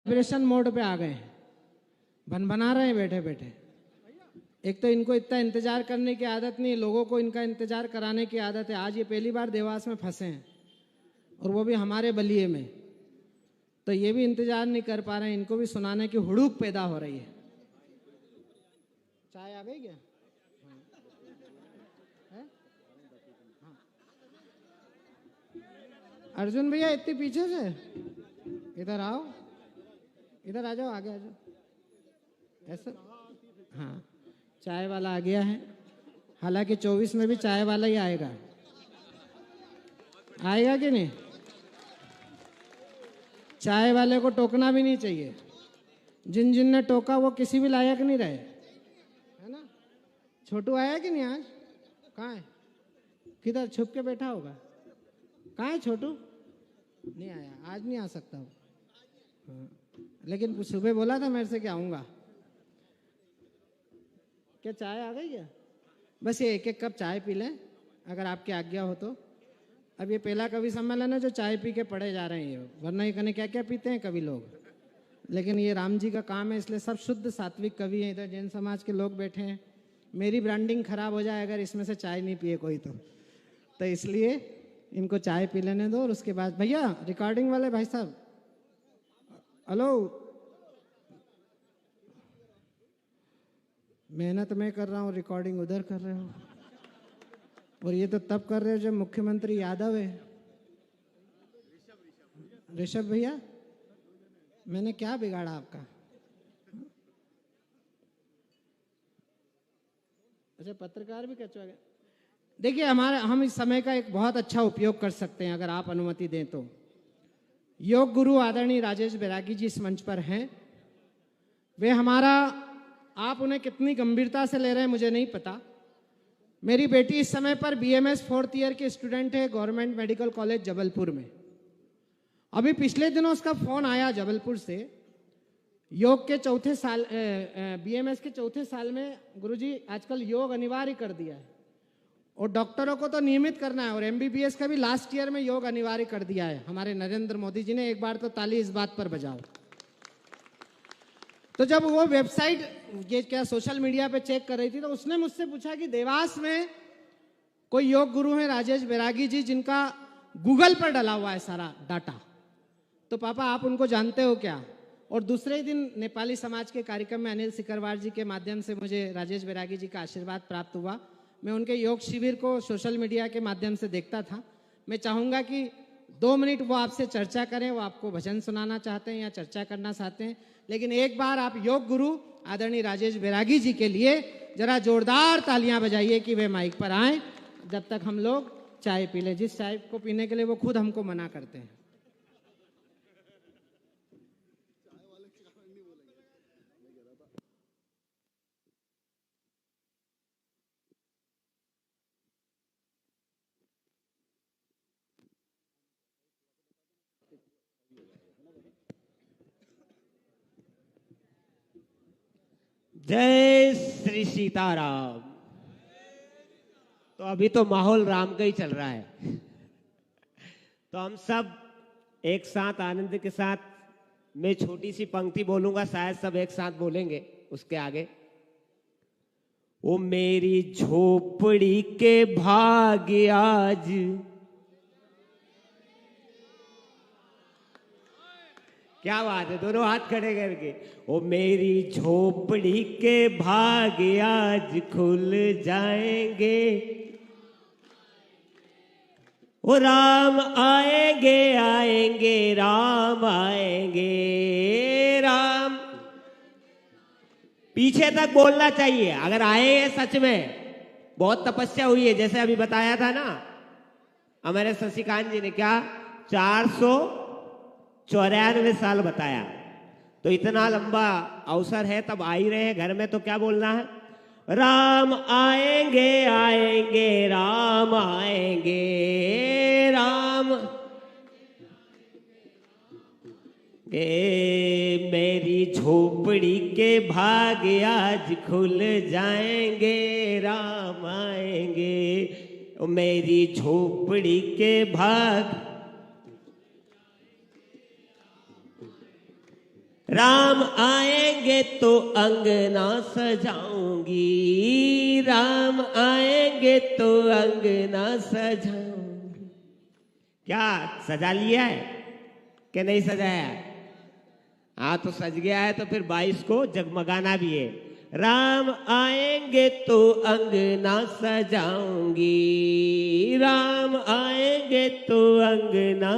Vibration mode पे आ गए हैं, बना रहे हैं बैठे बैठे। एक तो इनको इतना इंतजार करने की आदत नहीं, लोगों को इनका इंतजार कराने की आदत है। आज ये पहली बार देवास में फंसे हैं और वो भी हमारे बलिए में, तो ये भी इंतजार नहीं कर पा रहे हैं, इनको भी सुनाने की हुड़ूक पैदा हो रही है। चाय आ गई क्या? हाँ। अर्जुन भैया इतनी पीछे से, इधर आओ, इधर आ जाओ, आगे आ जाओ ऐसा। हाँ, चाय वाला आ गया है। हालांकि 24 में भी चाय वाला ही आएगा, आएगा कि नहीं? चाय वाले को टोकना भी नहीं चाहिए, जिन जिन ने टोका वो किसी भी लायक नहीं रहे, है ना? छोटू आया कि नहीं आज? कहाँ है? किधर छुप के बैठा होगा? कहाँ है छोटू? नहीं आया, आज नहीं आ सकता वो। हाँ, लेकिन सुबह बोला था मेरे से कि आऊँगा। क्या चाय आ गई क्या? बस ये एक एक कप चाय पी लें अगर आपकी आज्ञा हो तो। अब ये पहला कवि सम्मेलन है जो चाय पी के पढ़े जा रहे हैं, वरना ये कने क्या क्या पीते हैं कवि लोग। लेकिन ये राम जी का काम है, इसलिए सब शुद्ध सात्विक कवि हैं। इधर जैन समाज के लोग बैठे हैं, मेरी ब्रांडिंग खराब हो जाए अगर इसमें से चाय नहीं पिए कोई तो इसलिए इनको चाय पी लेने दो। और उसके बाद भैया रिकॉर्डिंग वाले भाई साहब, हेलो, मेहनत मैं कर रहा हूँ, रिकॉर्डिंग उधर कर रहे हो, और ये तो तब कर रहे हो जब मुख्यमंत्री यादव है। ऋषभ भैया, मैंने क्या बिगाड़ा आपका? अच्छा, पत्रकार भी कचवा गए। देखिए, हम इस समय का एक बहुत अच्छा उपयोग कर सकते हैं अगर आप अनुमति दें तो। योग गुरु आदरणीय राजेश बैरागी जी इस मंच पर हैं। वे हमारा, आप उन्हें कितनी गंभीरता से ले रहे हैं मुझे नहीं पता। मेरी बेटी इस समय पर बीएमएस 4th ईयर की स्टूडेंट है गवर्नमेंट मेडिकल कॉलेज जबलपुर में। अभी पिछले दिनों उसका फोन आया जबलपुर से, योग के चौथे साल, बीएमएस के चौथे साल में गुरुजी आजकल योग अनिवार्य कर दिया है और डॉक्टरों को तो नियमित करना है, और एमबीबीएस का भी लास्ट ईयर में योग अनिवार्य कर दिया है हमारे नरेंद्र मोदी जी ने। एक बार तो ताली इस बात पर बजाओ। तो जब वो वेबसाइट ये क्या सोशल मीडिया पे चेक कर रही थी तो उसने मुझसे पूछा कि देवास में कोई योग गुरु है राजेश बैरागी जी जिनका गूगल पर डला हुआ है सारा डाटा, तो पापा आप उनको जानते हो क्या? और दूसरे ही दिन नेपाली समाज के कार्यक्रम में अनिल सिकरवार जी के माध्यम से मुझे राजेश बैरागी जी का आशीर्वाद प्राप्त हुआ। मैं उनके योग शिविर को सोशल मीडिया के माध्यम से देखता था। मैं चाहूँगा कि 2 मिनट वो आपसे चर्चा करें, वो आपको भजन सुनाना चाहते हैं या चर्चा करना चाहते हैं। लेकिन एक बार आप योग गुरु आदरणीय राजेश बैरागी जी के लिए जरा जोरदार तालियां बजाइए कि वे माइक पर आए, जब तक हम लोग चाय पी लें, जिस चाय को पीने के लिए वो खुद हमको मना करते हैं। जय श्री सीताराम। तो अभी तो माहौल राम का ही चल रहा है, तो हम सब एक साथ आनंद के साथ, मैं छोटी सी पंक्ति बोलूंगा, शायद सब एक साथ बोलेंगे उसके आगे। ओ मेरी झोपड़ी के भाग्य आज, क्या बात है, दोनों हाथ खड़े करके। ओ मेरी झोपड़ी के भाग्य आज खुल जाएंगे, ओ राम आएंगे आएंगे राम आएंगे राम। पीछे तक बोलना चाहिए अगर आए हैं सच में। बहुत तपस्या हुई है, जैसे अभी बताया था ना हमारे शशिकांत जी ने, क्या 494 साल बताया, तो इतना लंबा अवसर है, तब आ ही रहे हैं घर में, तो क्या बोलना है? राम आएंगे आएंगे राम आएंगे राम। मेरी झोपड़ी के भाग्य आज खुल जाएंगे राम आएंगे, मेरी झोपड़ी के भाग। राम आएंगे तो अंगना सजाऊंगी, राम आएंगे तो अंगना सजाऊंगी। क्या सजा लिया है कि नहीं सजाया? हाँ, तो सज गया है तो फिर 22 को जगमगाना भी है। राम आएंगे तो अंगना सजाऊंगी, राम आएंगे तो अंगना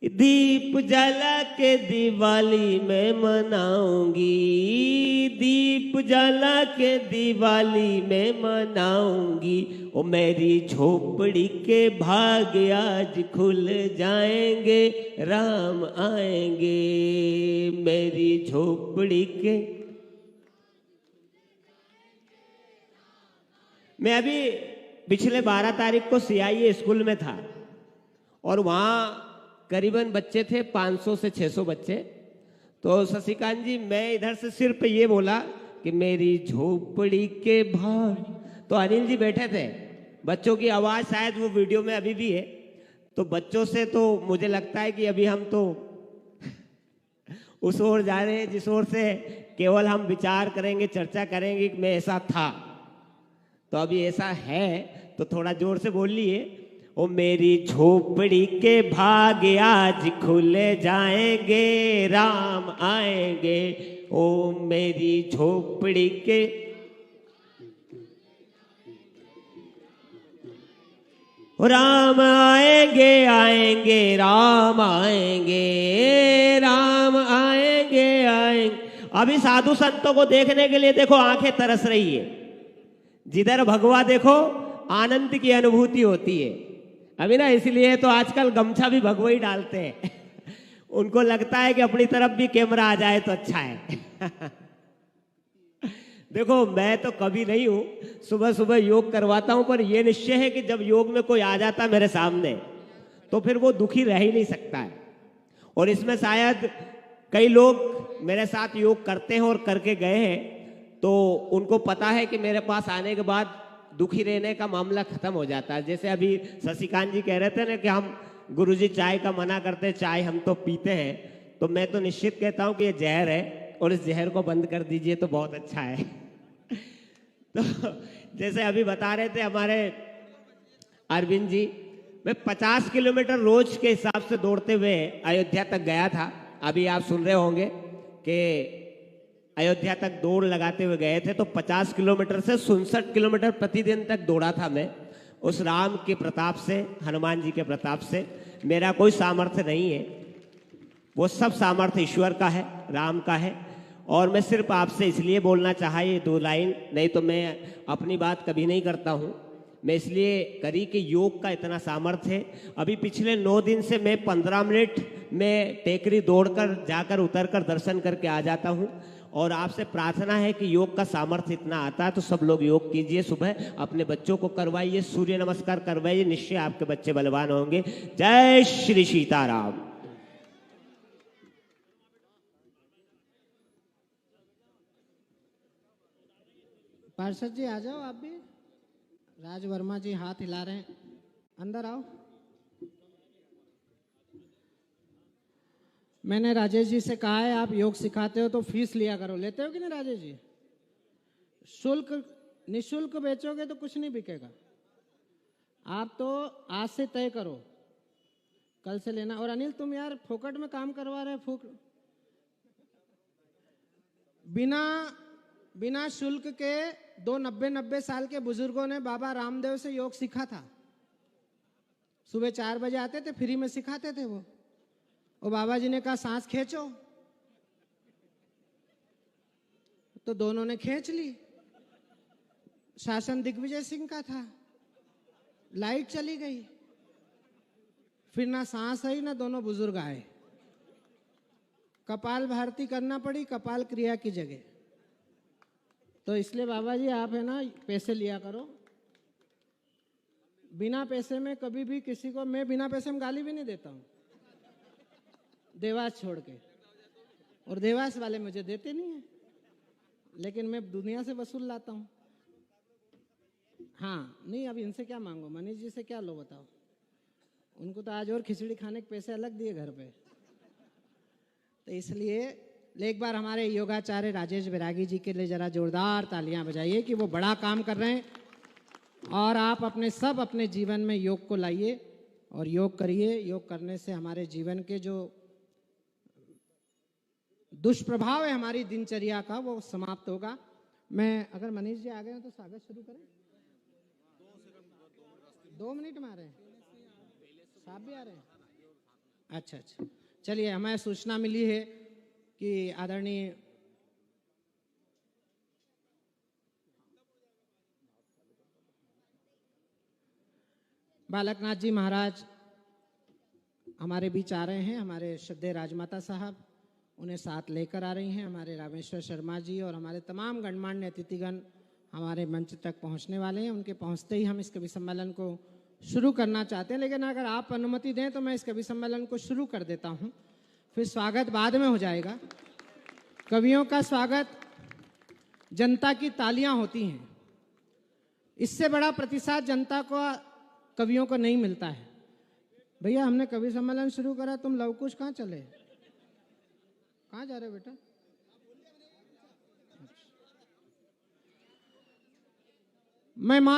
दीप जला के दिवाली में मनाऊंगी, दीप जला के दिवाली में मनाऊंगी। ओ मेरी झोपड़ी के भाग आज खुल जाएंगे, राम आएंगे मेरी झोपड़ी के। मैं अभी पिछले 12 तारीख को CIA स्कूल में था और वहाँ करीबन बच्चे थे 500 से 600 बच्चे। तो शशिकांत जी, मैं इधर से सिर्फ ये बोला कि मेरी झोपड़ी के भाग, तो अनिल जी बैठे थे। बच्चों की आवाज़ शायद वो वीडियो में अभी भी है। तो बच्चों से तो मुझे लगता है कि अभी हम तो उस ओर जा रहे हैं जिस ओर से केवल हम विचार करेंगे, चर्चा करेंगे कि मैं ऐसा था। तो अभी ऐसा है तो थोड़ा जोर से बोलिए। ओ मेरी झोपड़ी के भाग आज खुल जाएंगे, राम आएंगे। ओ मेरी झोपड़ी के, राम आएंगे आएंगे, राम आएंगे, राम आएंगे आएंगे। अभी साधु संतों को देखने के लिए देखो आंखें तरस रही है। जिधर भगवा देखो आनंद की अनुभूति होती है। अभी ना इसलिए तो आजकल गमछा भी भगवा ही डालते हैं। उनको लगता है कि अपनी तरफ भी कैमरा आ जाए तो अच्छा है। देखो, मैं तो कभी नहीं हूं, सुबह सुबह योग करवाता हूं, पर यह निश्चय है कि जब योग में कोई आ जाता मेरे सामने तो फिर वो दुखी रह ही नहीं सकता है। और इसमें शायद कई लोग मेरे साथ योग करते हैं और करके गए हैं, तो उनको पता है कि मेरे पास आने के बाद दुखी रहने का मामला खत्म हो जाता है। जैसे अभी शशिकांत जी कह रहे थे ना कि हम गुरुजी चाय का मना करते हैं, चाय हम तो पीते हैं, तो मैं तो निश्चित कहता हूं कि ये जहर है और इस जहर को बंद कर दीजिए तो बहुत अच्छा है। तो जैसे अभी बता रहे थे हमारे अरविंद जी, मैं 50 किलोमीटर रोज के हिसाब से दौड़ते हुए अयोध्या तक गया था। अभी आप सुन रहे होंगे कि अयोध्या तक दौड़ लगाते हुए गए थे, तो 50 किलोमीटर से 67 किलोमीटर प्रतिदिन तक दौड़ा था मैं। उस राम के प्रताप से, हनुमान जी के प्रताप से। मेरा कोई सामर्थ्य नहीं है, वो सब सामर्थ्य ईश्वर का है, राम का है। और मैं सिर्फ आपसे इसलिए बोलना चाहा ये 2 लाइन, नहीं तो मैं अपनी बात कभी नहीं करता हूँ। मैं इसलिए करी कि योग का इतना सामर्थ्य है। अभी पिछले 9 दिन से मैं 15 मिनट में टेकरी दौड़कर जाकर उतरकर दर्शन करके आ जाता हूँ। और आपसे प्रार्थना है कि योग का सामर्थ्य इतना आता है तो सब लोग योग कीजिए, सुबह अपने बच्चों को करवाइए, सूर्य नमस्कार करवाइए, निश्चय आपके बच्चे बलवान होंगे। जय श्री सीताराम। पार्षद जी आ जाओ, आप भी। राज वर्मा जी हाथ हिला रहे हैं, अंदर आओ। मैंने राजेश जी से कहा है आप योग सिखाते हो तो फीस लिया करो। लेते हो कि नहीं राजेश जी? शुल्क, निशुल्क बेचोगे तो कुछ नहीं बिकेगा। आप तो आज से तय करो, कल से लेना। और अनिल, तुम यार फोकट में काम करवा रहे हो। बिना शुल्क के 2 90 साल के बुजुर्गों ने बाबा रामदेव से योग सीखा था। सुबह 4 बजे आते थे, फ्री में सिखाते थे वो। और बाबा जी ने कहा सांस खींचो, तो दोनों ने खींच ली। शासन दिग्विजय सिंह का था, लाइट चली गई, फिर ना सांस आई ना दोनों बुजुर्ग आए। कपाल भारती करना पड़ी कपाल क्रिया की जगह। तो इसलिए बाबा जी आप है ना पैसे लिया करो। बिना पैसे में कभी भी किसी को, मैं बिना पैसे में गाली भी नहीं देता हूं, देवास छोड़ के। और देवास वाले मुझे देते नहीं है, लेकिन मैं दुनिया से वसूल लाता हूं। हाँ, नहीं अब इनसे क्या मांगो, मनीष जी से क्या लो बताओ। उनको तो आज और खिचड़ी खाने के पैसे अलग दिए घर पे। तो इसलिए एक बार हमारे योगाचार्य राजेश बैरागी जी के लिए जरा जोरदार तालियां बजाइए कि वो बड़ा काम कर रहे हैं। और आप अपने जीवन में योग को लाइए और योग करिए। योग करने से हमारे जीवन के जो दुष्प्रभाव है हमारी दिनचर्या का वो समाप्त होगा। मैं अगर मनीष जी आ गए हैं तो स्वागत शुरू करें। 2 मिनट में आ रहे हैं, साहब भी आ रहे हैं। अच्छा अच्छा, चलिए, हमें सूचना मिली है कि आदरणीय बालकनाथ जी महाराज हमारे बीच आ रहे हैं। हमारे श्रद्धेय राजमाता साहब उन्हें साथ लेकर आ रही हैं। हमारे रामेश्वर शर्मा जी और हमारे तमाम गणमान्य अतिथिगण हमारे मंच तक पहुंचने वाले हैं। उनके पहुंचते ही हम इस कवि सम्मेलन को शुरू करना चाहते हैं, लेकिन अगर आप अनुमति दें तो मैं इस कवि सम्मेलन को शुरू कर देता हूं, फिर स्वागत बाद में हो जाएगा। कवियों का स्वागत जनता की तालियां होती हैं, इससे बड़ा प्रतिसाद जनता को कवियों को नहीं मिलता है। भैया, हमने कवि सम्मेलन शुरू करा, तुम लवकुश कहाँ चले? कहाँ जा रहे हो बेटा? मैं